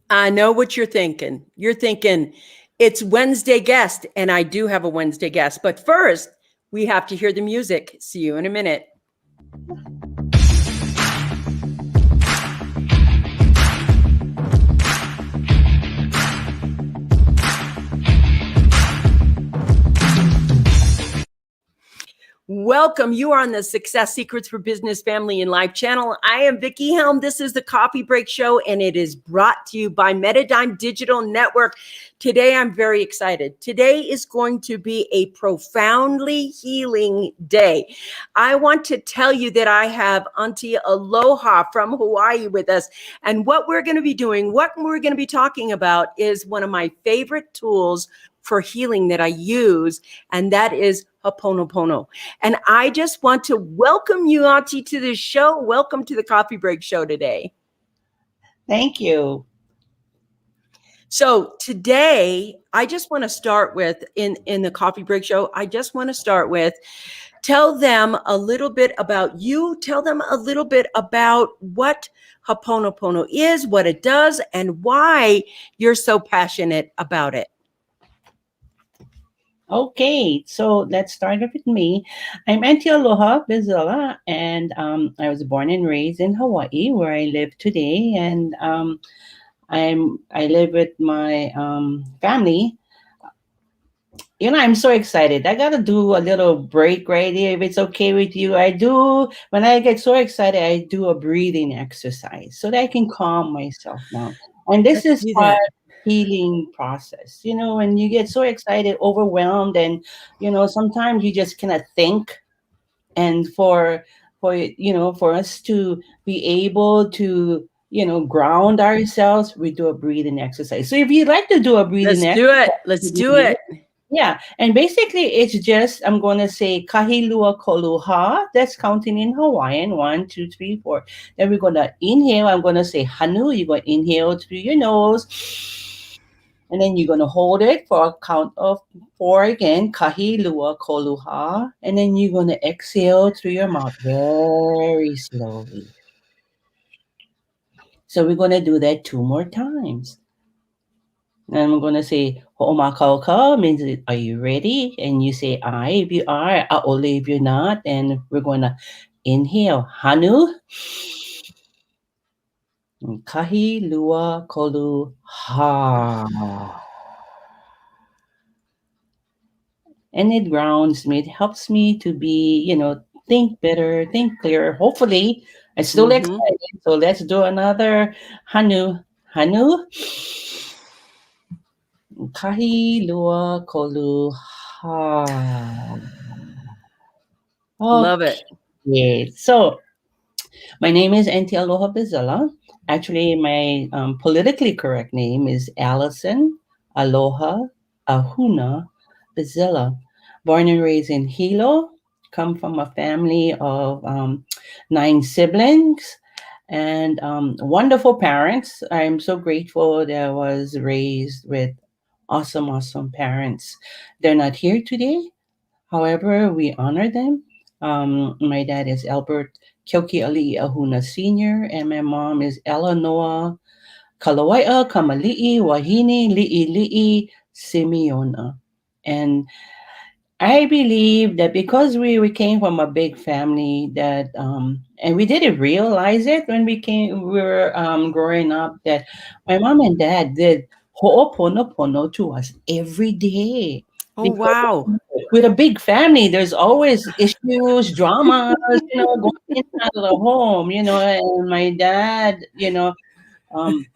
I know what you're thinking. You're thinking it's Wednesday guest, and I do have a Wednesday guest. But first, we have to hear the music. See you in a minute. Welcome. You are on the Success Secrets for Business, Family, and Life channel. I am Vickie Helm. This is the Coffee Break Show, and it is brought to you by Metadime Digital Network. Today, I'm very excited. Today is going to be a profoundly healing day. I want to tell you that I have AUNTY Aloha from Hawaii with us. And what we're going to be doing, what we're going to be talking about is one of my favorite tools for healing that I use, and that is Ho'oponopono. And I just want to welcome you, Auntie, to the show. Welcome to the Coffee Break Show today. Thank you. So today, I just want to start with, in the Coffee Break Show, I just want to start with, tell them a little bit about you. Tell them a little bit about what Ho'oponopono is, what it does, and why you're so passionate about it. Okay, so let's start off with me. I'm Aunty Aloha Bezillo, and I was born and raised in Hawaii, where I live today. And I live with my family. I'm so excited. I gotta do a little break right here, if it's okay with you. I do when I get so excited, I do a breathing exercise so that I can calm myself down. And this Let's is do part that. healing process. When you get so excited, overwhelmed, and sometimes you just cannot think. And for us to be able to ground ourselves, we do a breathing exercise. So if you'd like to do a breathing Let's do it. exercise Let's with do me, it. yeah, and basically it's just I'm gonna say kahilua koluha. That's counting in Hawaiian. 1, 2, 3, 4. Then we're gonna inhale. I'm gonna say hanu. You're gonna inhale through your nose. And then you're gonna hold it for a count of 4 again. Kahilua koluha. And then you're gonna exhale through your mouth very slowly. So we're gonna do that 2 more times. And I'm gonna say ho'omakalka means are you ready? And you say I if you are, a'ole if you're not, and we're gonna inhale hanu and kahi lua kolu ha. And it grounds me, it helps me to be, think better, think clearer. Hopefully, I'm still Mm-hmm. excited. So let's do another hanu. Hanu. Kahi lua kolu ha. Love it. Okay, so my name is Aunty Aloha Bezilla. Actually, my politically correct name is Allysyn Aloha Ahuna Bezilla. Born and raised in Hilo, come from a family of 9 siblings and wonderful parents. I'm so grateful that I was raised with awesome, awesome parents. They're not here today. However, we honor them. My dad is Albert Kyoki Ali Ahuna Sr., and my mom is Eleanor Kalawai'a Kamali'i Wahine Li'i Li'i Simeona. And I believe that because we came from a big family that and we didn't realize it when we were growing up that my mom and dad did ho'oponopono to us every day Oh, because wow. with a big family there's always issues, dramas, going in and out of the home, and my dad, um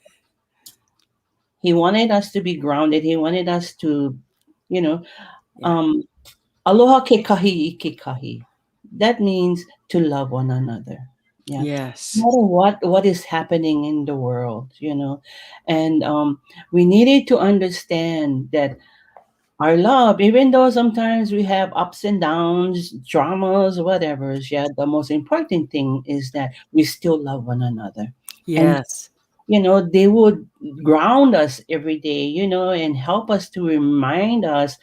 he wanted us to be grounded. He wanted us to, you know, Yeah. um aloha ke kahi ike kahi. That means to love one another. Yeah. No Yes. matter what is happening in the world, and we needed to understand that our love, even though sometimes we have ups and downs, dramas, whatever, yeah, the most important thing is that we still love one another. And Yes. they would ground us every day, and help us to remind us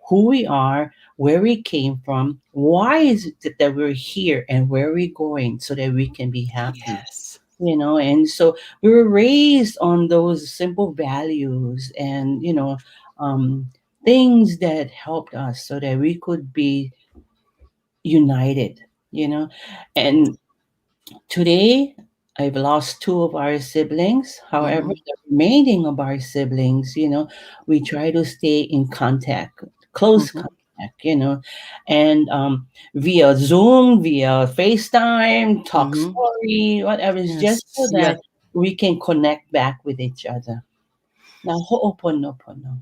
who we are, where we came from, why is it that we're here, and where we're going so that we can be happy. Yes. And so we were raised on those simple values and um, things that helped us so that we could be united, you know and today, I've lost two of our siblings. However, Hmm. the remaining of our siblings, we try to stay in contact, close Hmm. contact, and via Zoom, via FaceTime, talk Hmm. story, whatever, it's just so Yes. Yeah. that we can connect back with each other. Now, ho'oponopono,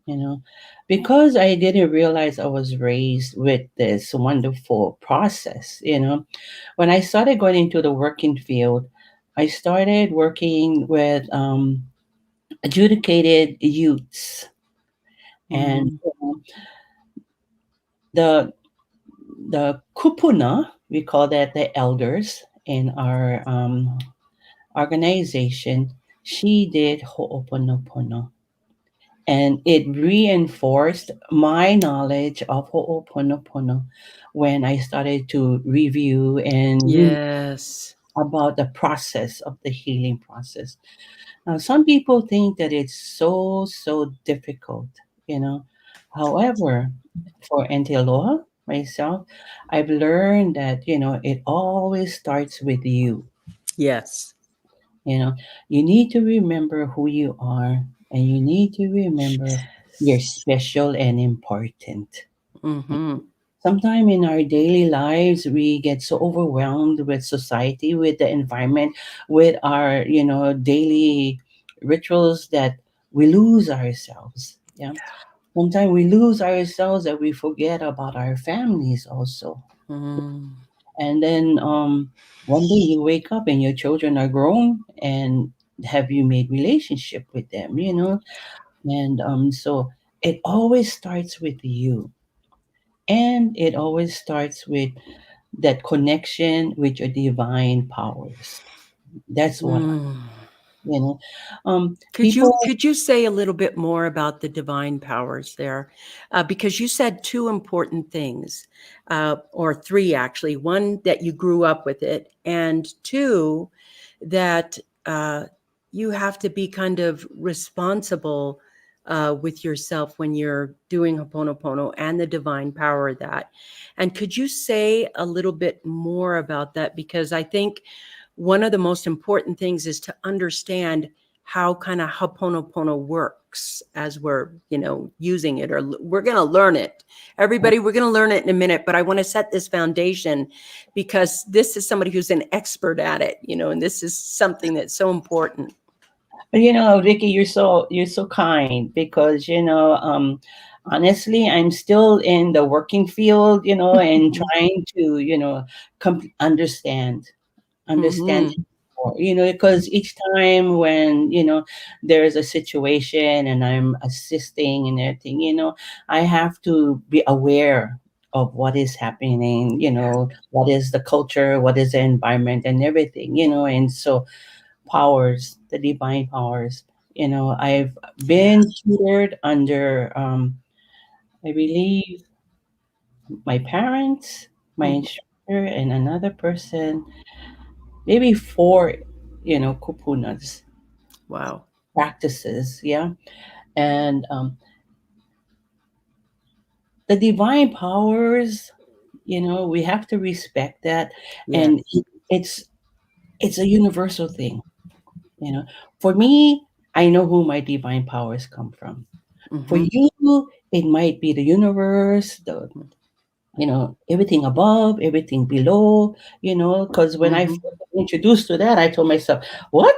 you know, because I didn't realize I was raised with this wonderful process, when I started going into the working field, I started working with adjudicated youths, and Hmm. the the kupuna, we call that the elders in our organization. She did ho'oponopono, and it reinforced my knowledge of ho'oponopono when I started to review and read Yes. about the process of the healing process. Now, some people think that it's so, so difficult, you know. However, for AUNTY ALOHA, myself, I've learned that, it always starts with you. Yes. You know, you need to remember who you are and you need to remember you're special and important. Hmm. Sometime in our daily lives, we get so overwhelmed with society, with the environment, with our, daily rituals that we lose ourselves. Yeah. Sometimes we lose ourselves that we forget about our families also. Hmm. And then one day you wake up and your children are grown, and have you made relationship with them, And so it always starts with you. And it always starts with that connection with your divine powers. That's what Mm. you know. Could you People, could you say a little bit more about the divine powers there? Because you said two important things, or three actually. One, that you grew up with it, and two, that you have to be kind of responsible with yourself when you're doing Ho'oponopono and the divine power of that. And could you say a little bit more about that? Because I think one of the most important things is to understand how kind of Ho'oponopono works as we're, using it, or we're going to learn it. Everybody, we're going to learn it in a minute, but I want to set this foundation because this is somebody who's an expert at it, and this is something that's so important. Vicky, you're so kind because honestly, I'm still in the working field, and trying to understand Hmm. more, because each time when there's a situation and I'm assisting and everything, I have to be aware of what is happening, what is the culture, what is the environment and everything, and so powers, the divine powers, I've Yeah. been tutored under I believe my parents, my Mhm. instructor, and another person, maybe four, kupunas Wow. practices, yeah. And the divine powers, we have to respect that, Yes. and it's it's a universal thing. For me, I know who my divine powers come from. For Hmm. you, it might be the universe, everything above, everything below, because when I Hmm. first got introduced to that, I told myself, what?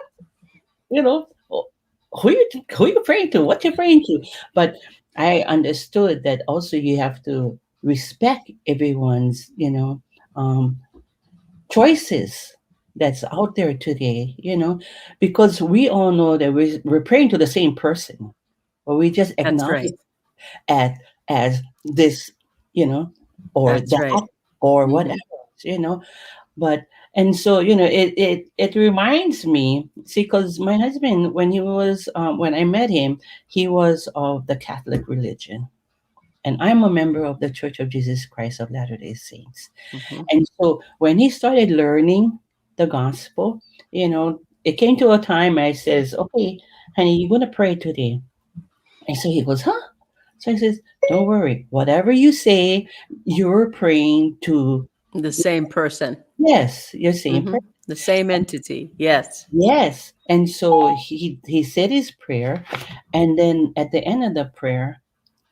"Oh, who you praying to? What you praying to?" But I understood that also you have to respect everyone's, um, choices that's out there today, because we all know that we're praying to the same person, but we just That's acknowledge right. at as this, you know, or That's right. that, or Hmm. whatever, you know. But and so it reminds me, see, because my husband, when I met him, he was of the Catholic religion, and I'm a member of the Church of Jesus Christ of Latter Day Saints. Hmm. And so when he started learning. the gospel. It came to a time I says, okay, honey, you're gonna pray today. And so he goes, huh? So I says, don't worry, whatever you say, you're praying to, The same person. yes, you're saying prayer. The same entity. Yes. Yes. And so he said his prayer, and then at the end of the prayer,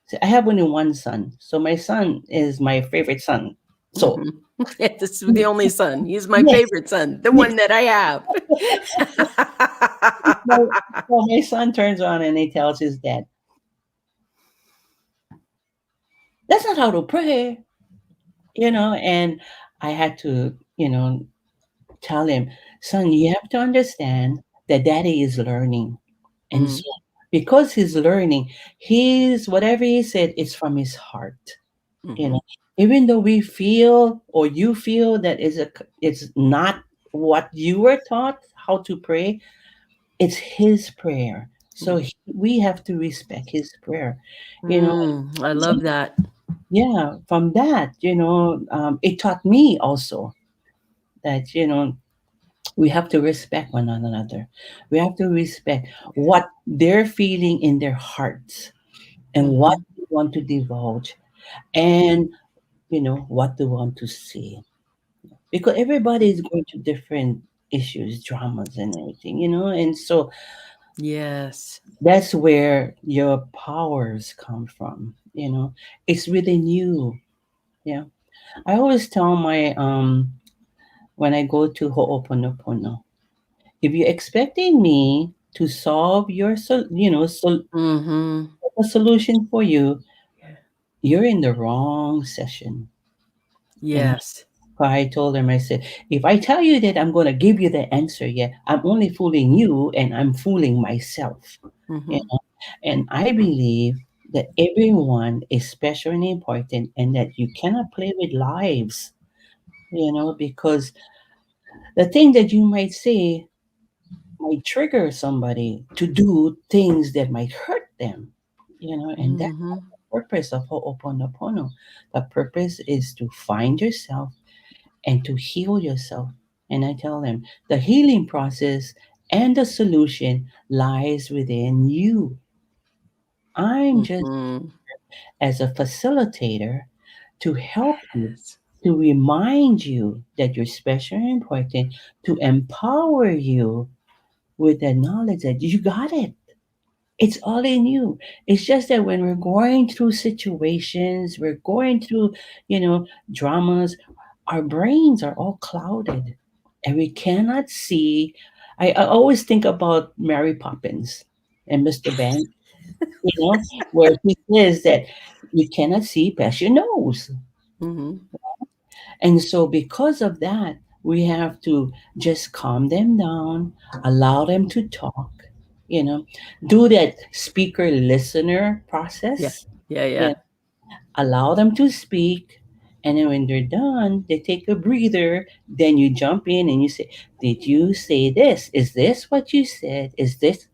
so I have only one son. So my son is my favorite son. So This is the only son. He's my yes, favorite son, the yes. one that I have. So my son turns on and he tells his dad, that's not how to pray, and I had to, tell him, son, you have to understand that daddy is learning. And so Mhm, because he's learning, he's whatever he said is from his heart. You know, mhm, even though we feel or you feel that it's not what you were taught how to pray, it's his prayer. So mhm. we have to respect his prayer. You know, I love that. yeah, from that, it taught me also that, we have to respect one another. We have to respect what they're feeling in their hearts and what Mhm. they want to divulge and, what they want to say. Because everybody is going to different issues, dramas, and everything, and so Yes. that's where your powers come from. It's within you. Yeah. I always tell my when I go to Ho'oponopono, if you're expecting me to solve your Mhm. a solution for you, you're in the wrong session. And Yes. I told him, I said, if I tell you that I'm going to give you the answer, yeah, I'm only fooling you and I'm fooling myself. You Mhm. know? And I believe that everyone is special and important and that you cannot play with lives, because the thing that you might say might trigger somebody to do things that might hurt them, and that's not Mhm. the purpose of Ho'oponopono. The purpose is to find yourself and to heal yourself. And I tell them the healing process and the solution lies within you. I'm just Mhm. as a facilitator to help you, Yes. to remind you that you're special and important, to empower you with the knowledge that you got it. It's all in you. It's just that when we're going through situations, we're going through, dramas, our brains are all clouded and we cannot see. I always think about Mary Poppins and Mr. Banks, where he says that you cannot see past your nose. Mhm. And so, because of that, we have to just calm them down, allow them to talk, you know, do that speaker listener Yeah. process, Yeah, yeah, yeah. allow them to speak. And then when they're done, they take a breather. Then you jump in and you say, did you say this? Is this what you said? Is this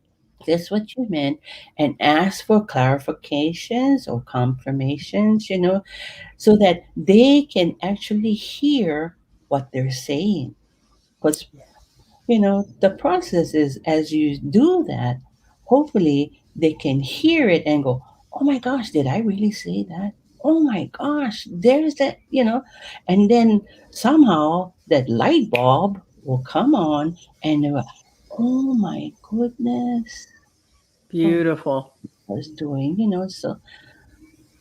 what you meant? And ask for clarifications or confirmations, so that they can actually hear what they're saying. Because, the process is as you do that, hopefully they can hear it and go, oh my gosh, did I really say that? Oh my gosh, there's that, and then somehow that light bulb will come on and they're like, oh my goodness, oh, Beautiful. I was doing, so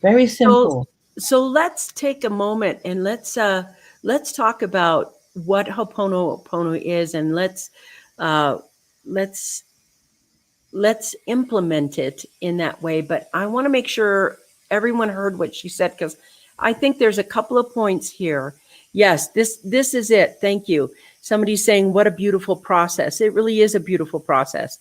very So simple. let's take a moment and let's talk about what Ho'oponopono is, and uh let's let's implement it in that way. But I want to make sure everyone heard what she said, because I think there's a couple of points here. Yes, this is it. Thank you. Somebody's saying what a beautiful process. It really is a beautiful process.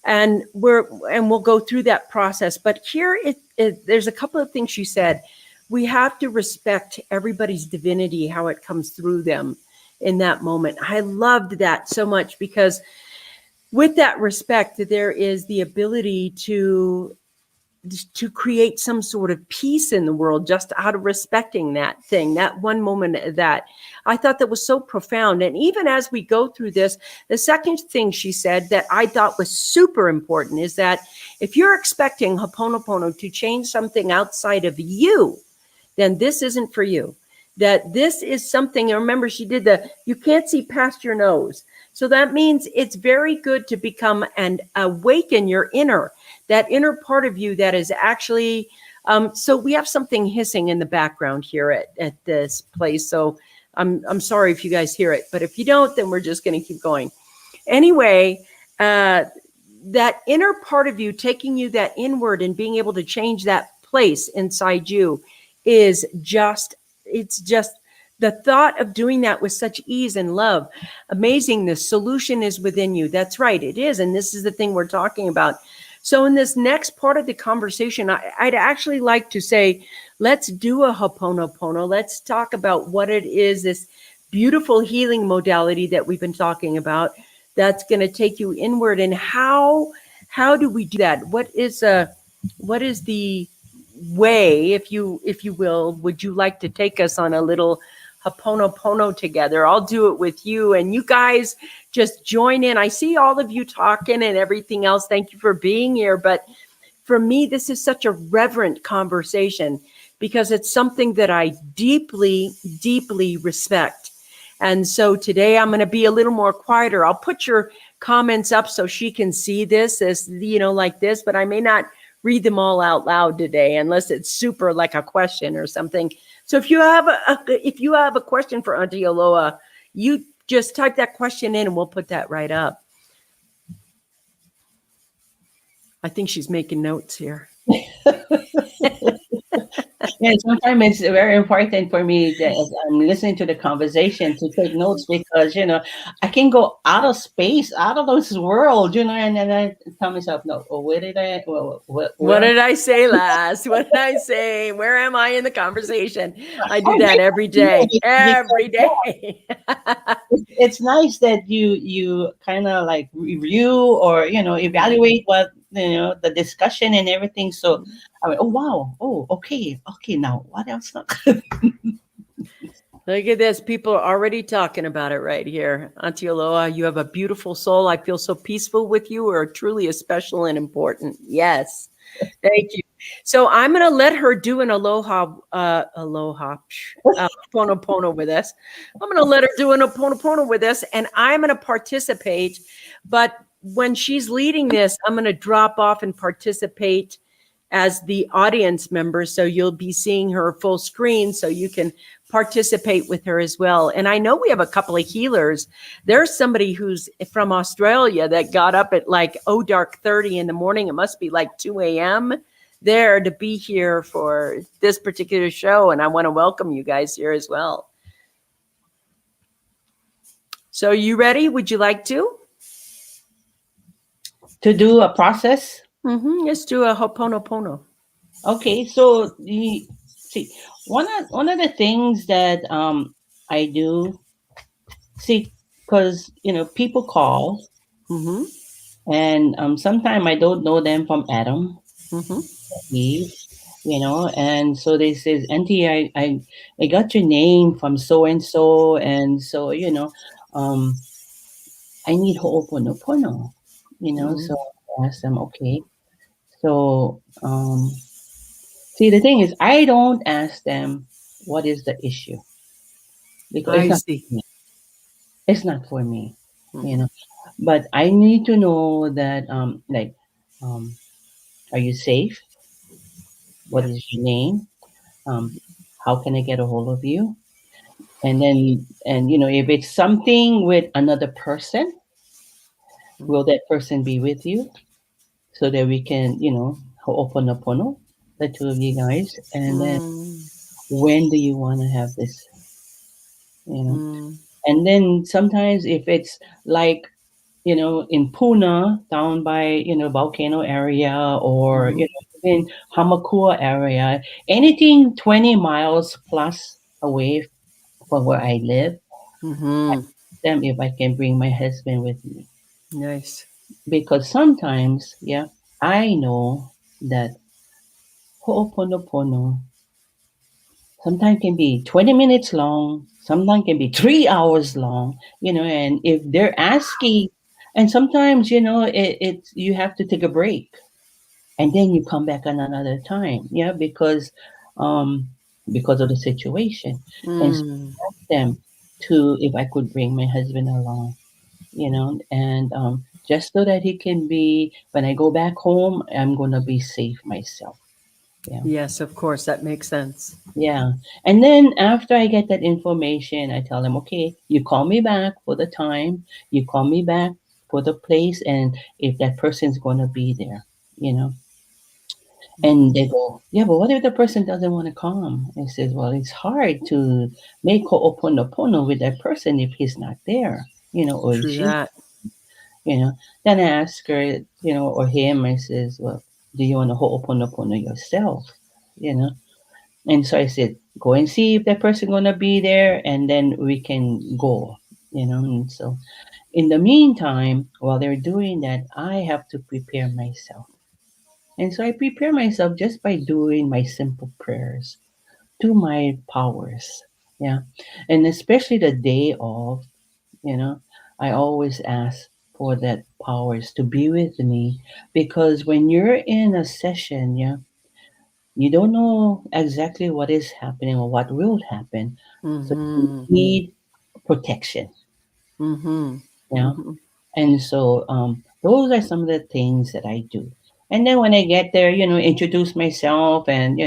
And we'll go through that process. But here there's a couple of things she said. We have to respect everybody's divinity, how it comes through them in that moment. I loved that so much, because with that respect, there is the ability to to create some sort of peace in the world just out of respecting that thing, that one moment. That I thought that was so profound. And even as we go through this, the second thing she said that I thought was super important is that if you're expecting Ho'oponopono to change something outside of you, then this isn't for you. That this is something, and remember, she did you can't see past your nose. So that means it's very good to become and awaken your that inner part of you that is actually, so we have something hissing in the background here at this place. So I'm sorry if you guys hear it, but if you don't, then we're just going to keep going. Anyway, that inner part of you, taking you that inward and being able to change that place inside you is just, it's just the thought of doing that with such ease and love. Amazing. The solution is within you. That's right. It is. And this is the thing we're talking about. So in this next part of the conversation, I'd actually like to say, let's do a Ho'oponopono. Let's talk about what it is, this beautiful healing modality that we've been talking about that's going to take you inward. And how do we do that? What is the way, if you will, would you like to take us on a little Ho'oponopono together? I'll do it with you, and you guys just join in. I see all of you talking and everything else. Thank you for being here. But for me, this is such a reverent conversation because it's something that I deeply, deeply respect. And so today I'm going to be a little more quieter. I'll put your comments up so she can see this as, like this, but I may not read them all out loud today unless it's super like a question or something. So if you have a question for Auntie Aloha, you just type that question in and we'll put that right up. I think she's making notes here. Yeah, sometimes it's very important for me that as I'm listening to the conversation to take notes because I can go out of space, out of this world, and then I tell myself, no, where did I? What did I say last? What did I say? Where am I in the conversation? I do that every day. Every day. It's nice that you kind of like review or evaluate what the discussion and everything. So I went, oh wow, oh okay, now what else? Look at this. People are already talking about it right here. Auntie Aloha, you have a beautiful soul. I feel so peaceful with you. Are truly a special and important. Yes. Thank you. So I'm going to let her do an Ho'oponopono with us. I'm going to let her do an Ho'oponopono with us, and I'm going to participate. But when she's leading this, I'm going to drop off and participate as the audience member. So you'll be seeing her full screen so you can participate with her as well. And I know we have a couple of healers. There's somebody who's from Australia that got up at like dark 30 in the morning. It must be like 2 a.m. there to be here for this particular show. And I want to welcome you guys here as well. So you ready? Would you like to do a process? Let's do a Ho'oponopono. Okay, so see one of the things that I do, see, because people call, and sometimes I don't know them from Adam, Eve, and so they says, Auntie, I got your name from so and so, and so I need Ho'oponopono, so I ask them, okay. So, see, the thing is, I don't ask them what is the issue because it's not for me, But I need to know that, are you safe? What is your name? How can I get a hold of you? And then, if it's something with another person, will that person be with you so that we can, Ho'oponopono, the two of you guys, and then when do you want to have this? And then sometimes if it's like, in Puna, down by, volcano area, or, in Hamakua area, anything 20 miles plus away from where I live, I ask them if I can bring my husband with me. Nice. Because sometimes, I know that Ho'oponopono sometimes can be 20 minutes long, sometimes can be 3 hours long, and if they're asking, and sometimes, it's you have to take a break and then you come back on another time, yeah, um, because of the situation. And so Mm. I asked them to, if I could bring my husband along, and just so that he can be, when I go back home, I'm going to be safe myself. Yeah. Yes, of course, that makes sense. Yeah. And then after I get that information, I tell them, okay, you call me back for the time, you call me back for the place, and if that person's going to be there, you know. And they go, yeah, but what if the person doesn't want to come? I says, well, it's hard to make ho'oponopono with that person if he's not there, or if True she's, that. you know. Then I ask her, or him, I says, well, do you want to ho'oponopono yourself? You know, and so I said, go and see if that person gonna be there, and then we can go. And so in the meantime, while they're doing that, I have to prepare myself. And so I prepare myself just by doing my simple prayers to my powers. Yeah. And especially the day of, you know, I always ask for that powers to be with me, because when you're in a session, yeah, you don't know exactly what is happening or what will happen. So you Mm-hmm. need protection. Mm-hmm. Yeah. Mm-hmm. And so those are some of the things that I do. And then when I get there, introduce myself, and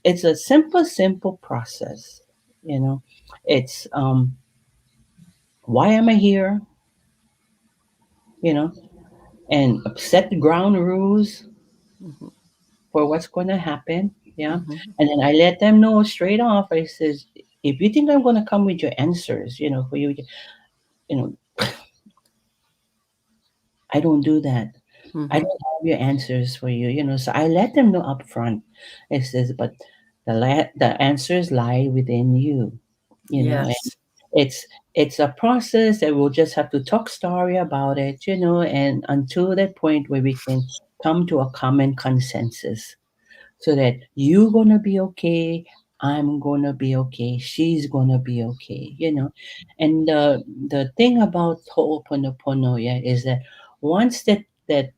it's a simple process. You know, it's why am I here? You know, and set the ground rules Mm-hmm. for what's going to happen. Yeah. Mm-hmm. And then I let them know straight off. I says, if you think I'm going to come with your answers, for you, you know, I don't do that. I Mm-hmm. don't have your answers for you, So I let them know up front. It says, but the answers lie within you, and Yes. it's it's a process that we'll just have to talk story about it, and until that point where we can come to a common consensus, so that you gonna be okay, I'm gonna be okay, she's gonna be okay, and the thing about Ho'oponopono, yeah, is that once that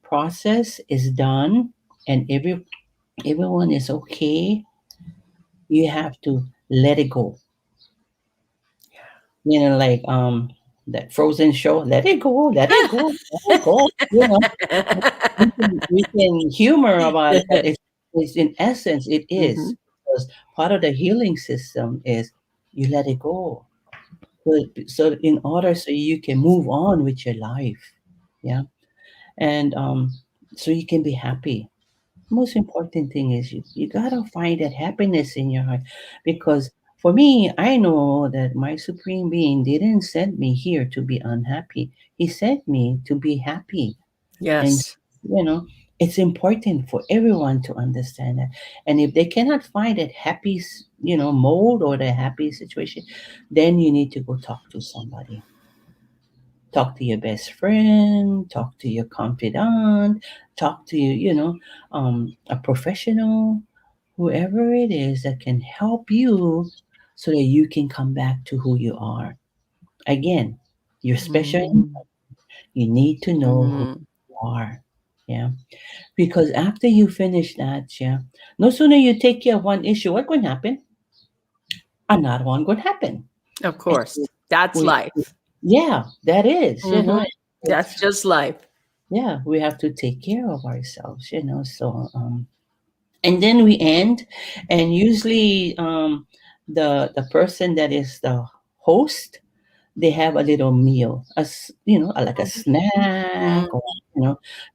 process is done, and everyone is okay, you have to let it go. Like that Frozen show, let it go, let it go, let it go. We can humor about it, but it's in essence it Mm-hmm. is, because part of the healing system is you let it go. So in order so you can move on with your life, yeah, and so you can be happy. Most important thing is you gotta find that happiness in your heart, because for me, I know that my supreme being didn't send me here to be unhappy. He sent me to be happy. And Yes. you know, it's important for everyone to understand that. And if they cannot find that happy, mode or the happy situation, then you need to go talk to somebody. Talk to your best friend, talk to your confidant, talk to a professional, whoever it is that can help you so that you can come back to who you are. Again, you're special. Mm-hmm. You need to know who Mm-hmm. you are. Yeah. Because after you finish that, yeah, no sooner you take care of one issue, what going to happen? Another one going to happen. Of And course. so That's we, life. yeah, that is, Mm-hmm. it's, That's just life. yeah, we have to take care of ourselves, so, and then we end, and usually, the person that is the host, they have a little meal, like a snack, or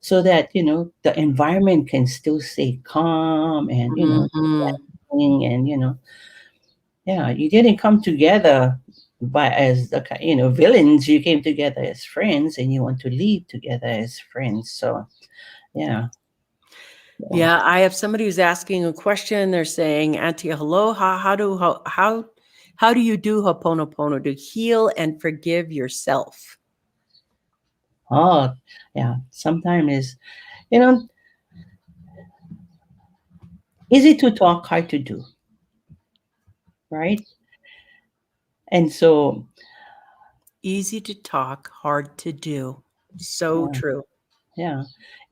so that the environment can still stay calm, and Mm-hmm. relaxing, and yeah, you didn't come together by as the villains. You came together as friends, and you want to leave together as friends. So yeah. So, Yeah, I have somebody who's asking a question. They're saying, "Auntie Aloha, how do you do Ho'oponopono to heal and forgive yourself?" oh yeah, sometimes is you know Easy to talk, hard to do, right? And so, Easy to talk, hard to do. So yeah, true. yeah.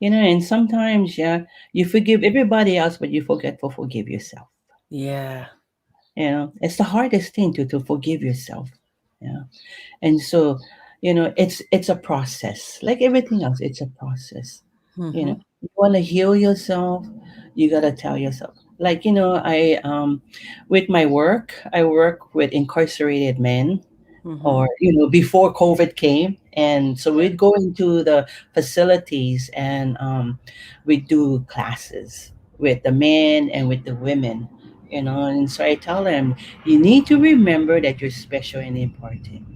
And sometimes, yeah, you forgive everybody else, but you forget to forgive yourself. Yeah. It's the hardest thing to forgive yourself. Yeah. And so, it's a process. Like everything else, it's a process. Mm-hmm. You want to heal yourself, you got to tell yourself. Like, I with my work, I work with incarcerated men, Mm-hmm. or before COVID came, and so we'd go into the facilities, and we do classes with the men and with the women. And so I tell them, you need to remember that you're special and important.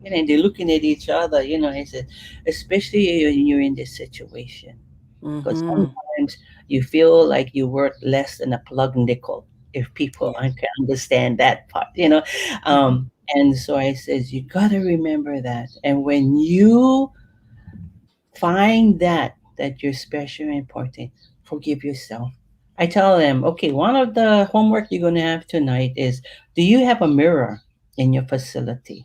And they're looking at each other. I said, especially when you're in this situation, because Mm-hmm. sometimes you feel like you're worth less than a plug nickel, if people Yeah. can understand that part. Mm-hmm. And so I says, you got to remember that. And when you find that you're special and important, forgive yourself. I tell them, okay, one of the homework you're going to have tonight is, do you have a mirror in your facility?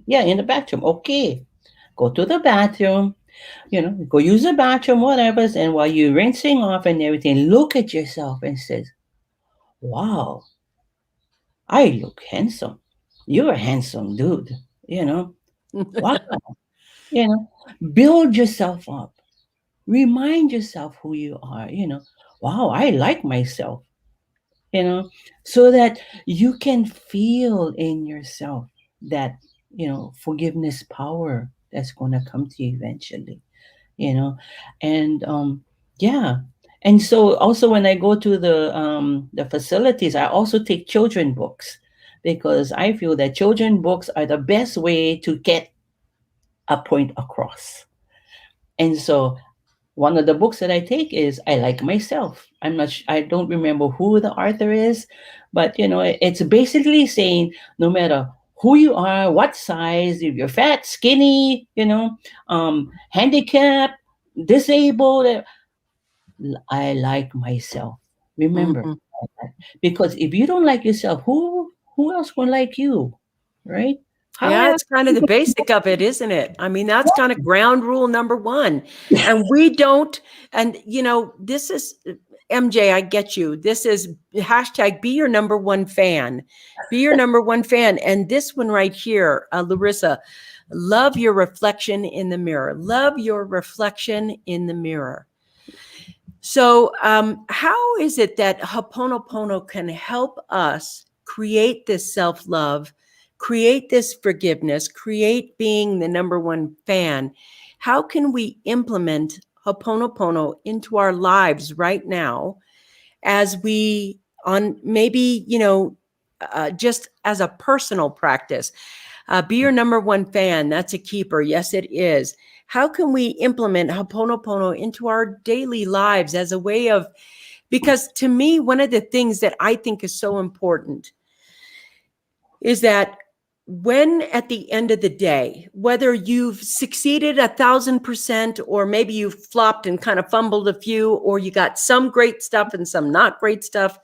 Yeah, in the bathroom. Okay, go to the bathroom, go use the bathroom, whatever. And while you're rinsing off and everything, look at yourself and says, wow, I look handsome. You're a handsome dude. You know, wow, you know, build yourself up. Remind yourself who you are. Wow, I like myself. You know, so that you can feel in yourself that, forgiveness power that's going to come to you eventually. you know and yeah. And so also, when I go to the facilities, I also take children books, because I feel that children books are the best way to get a point across. And so one of the books that I take is I Like Myself. I don't remember who the author is, but it's basically saying, no matter who you are, what size, if you're fat, skinny, handicapped, disabled, I like myself. Remember Mm-hmm. that. Because if you don't like yourself, who else gonna like you? Right? How Yeah, else? it's kind of the basic of it, isn't it? I mean, that's kind of ground rule number one. And we don't, and this is MJ, I get you. This is hashtag be your number one fan. Be your number one fan. And this one right here, Larissa, love your reflection in the mirror. Love your reflection in the mirror. So, how is it that Ho'oponopono can help us create this self love, create this forgiveness, create being the number one fan? How can we implement Ho'oponopono into our lives right now as we, on maybe, just as a personal practice? Be your number one fan. That's a keeper. Yes, it is. How can we implement Ho'oponopono into our daily lives as a way of, because to me, one of the things that I think is so important is that when at the end of the day, whether you've succeeded 1,000% or maybe you've flopped and kind of fumbled a few, or you got some great stuff and some not great stuff,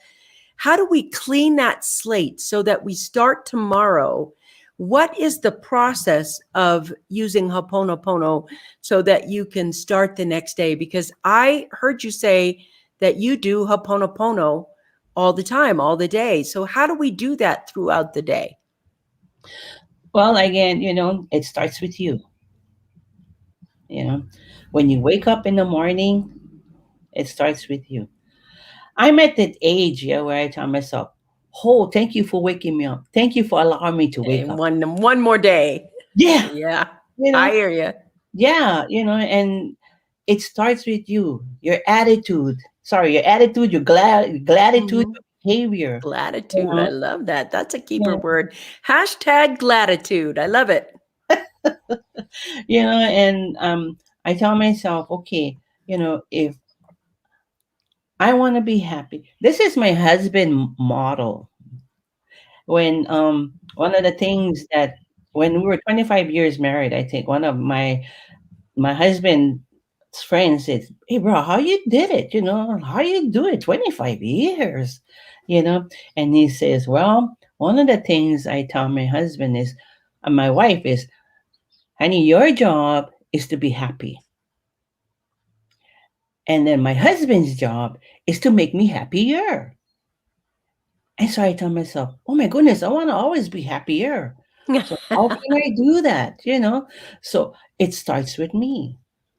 how do we clean that slate so that we start tomorrow? What is the process of using Ho'oponopono so that you can start the next day? Because I heard you say that you do Ho'oponopono all the time, all the day. So how do we do that throughout the day? Well, again, it starts with you. You know, when you wake up in the morning, it starts with you. I'm at that age, yeah, where I tell myself, "Oh, thank you for waking me up. Thank you for allowing me to wake And up." one more day. Yeah, Yeah, you I know, hear you. yeah, and it starts with you, your attitude. Sorry, your attitude, your gratitude, Mhm. your behavior. You Gratitude. I know, love that. That's a keeper yeah, word. Hashtag gratitude. I love it. and I tell myself, okay, if I want to be happy, this is my husband model. When one of the things that when we were 25 years married, I think one of my husband friend says, "Hey, bro, how you did it? How you do it? 25 years, you know?" And he says, "Well, one of the things I tell my husband is, and my wife is, honey, your job is to be happy. And then my husband's job is to make me happier." And so I tell myself, oh my goodness, I want to always be happier. So how can I do that? So it starts with me.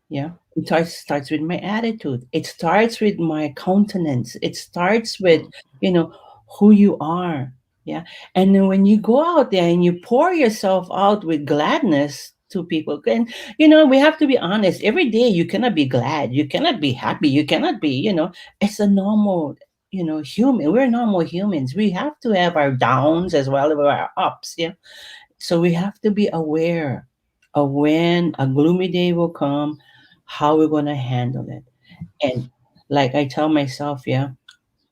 Yeah. It starts with my attitude. It starts with my countenance. It starts with, you know, who you are. Yeah. And then when you go out there and you pour yourself out with gladness to people, and we have to be honest. Every day you cannot be glad. You cannot be happy. You cannot be, it's a normal, human. We're normal humans. We have to have our downs as well as our ups. Yeah. So we have to be aware of when a gloomy day will come, how we're going to handle it. And like I tell myself, yeah,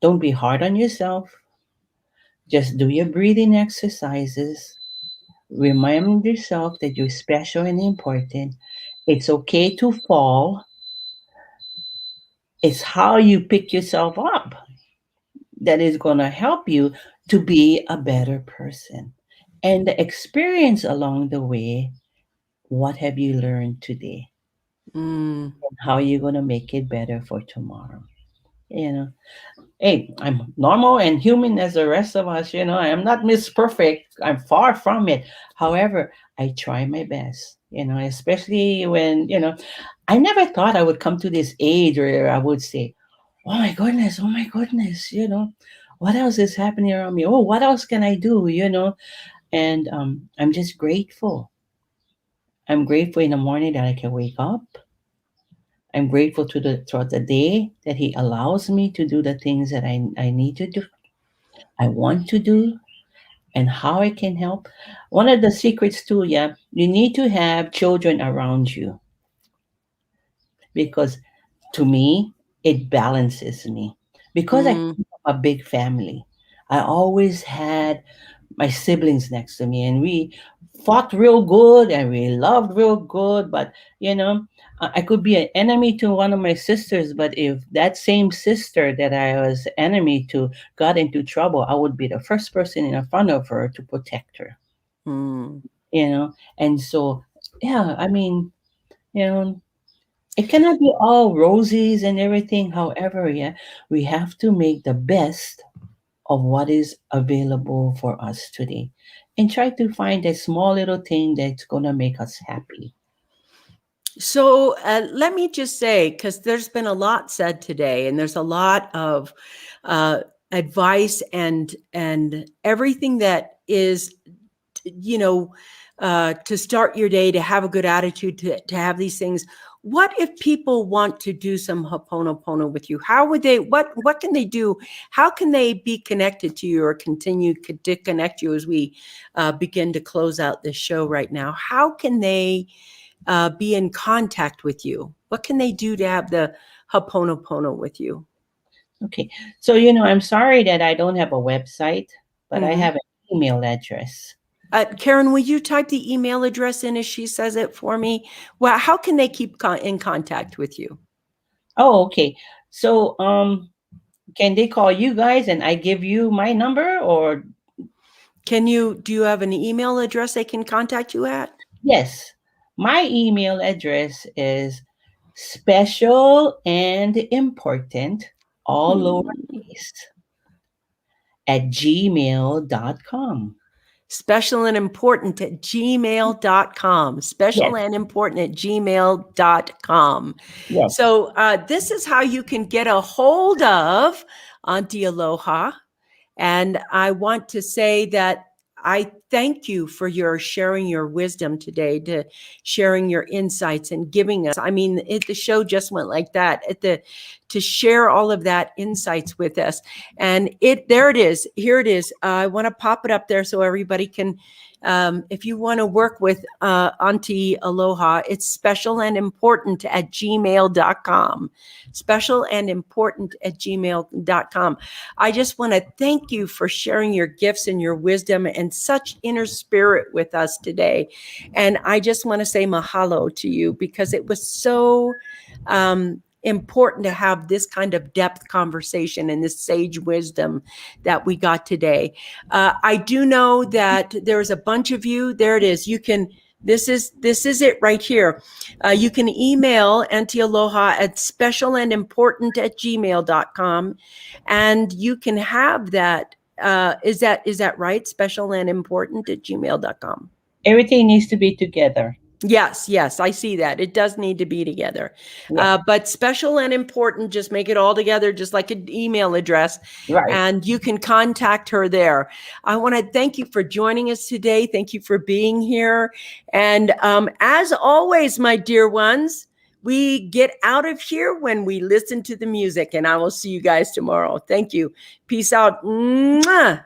don't be hard on yourself. Just do your breathing exercises. Remind yourself that you're special and important. It's okay to fall. It's how you pick yourself up that is going to help you to be a better person. And the experience along the way, what have you learned today? Mm. How are you going to make it better for tomorrow? You know, hey, I'm normal and human as the rest of us. I am not Miss Perfect. I'm far from it. However, I try my best, especially when, I never thought I would come to this age where I would say, oh my goodness, what else is happening around me? Oh, what else can I do? And I'm just grateful. I'm grateful in the morning that I can wake up. I'm grateful throughout the day that He allows me to do the things that I need to do, I want to do, and how I can help. One of the secrets too, yeah, you need to have children around you because to me, it balances me. Because I Mm. come from a big family, I always had my siblings next to me, and we fought real good and we loved real good. But you know, I could be an enemy to one of my sisters, but if that same sister that I was enemy to got into trouble, I would be the first person in front of her to protect her. Mm. And so yeah, I mean, you know, it cannot be all roses and everything. However, yeah, we have to make the best of what is available for us today and try to find a small little thing that's going to make us happy. So let me just say, because there's been a lot said today, and there's a lot of uh, advice and everything that is, you know, to start your day, to have a good attitude, to have these things. What if people want to do some Ho'oponopono with you? How would they? What can they do? How can they be connected to you or continue to connect you as we begin to close out this show right now? How can they be in contact with you? What can they do to have the Ho'oponopono with you? Okay. So, I'm sorry that I don't have a website, but I Mm-hmm. have an email address. Karen, will you type the email address in as she says it for me? Well, how can they keep in contact with you? Oh, okay. So, can they call you guys and I give you my number or Do you have an email address they can contact you at? yes. My email address is special and important, all Hmm. lowercase, at gmail.com. Special and important at gmail.com. Special Yes, and important at gmail.com. yes. So this is how you can get a hold of Auntie Aloha. And I want to say that I thank you for your sharing your wisdom today, to sharing your insights and giving us. I mean, the show just went like that. To share all of that insights with us, and there it is. Here it is. I want to pop it up there so everybody can. If you want to work with Auntie Aloha, it's special and important at gmail.com. Special and important at gmail.com. I just want to thank you for sharing your gifts and your wisdom and such inner spirit with us today. And I just want to say mahalo to you, because it was so important to have this kind of depth conversation and this sage wisdom that we got today. I do know that there's a bunch of you. There it is. You can, this is it right here. You can email Aunty Aloha at specialandimportant@gmail.com, and you can have that. Is that right? Specialandimportant@gmail.com. Everything needs to be together. Yes, I see that. It does need to be together. Yeah. But special and important, just make it all together, just like an email address. Right. And you can contact her there. I want to thank you for joining us today. Thank you for being here. And as always, my dear ones, we get out of here when we listen to the music. And I will see you guys tomorrow. Thank you. Peace out. Mwah.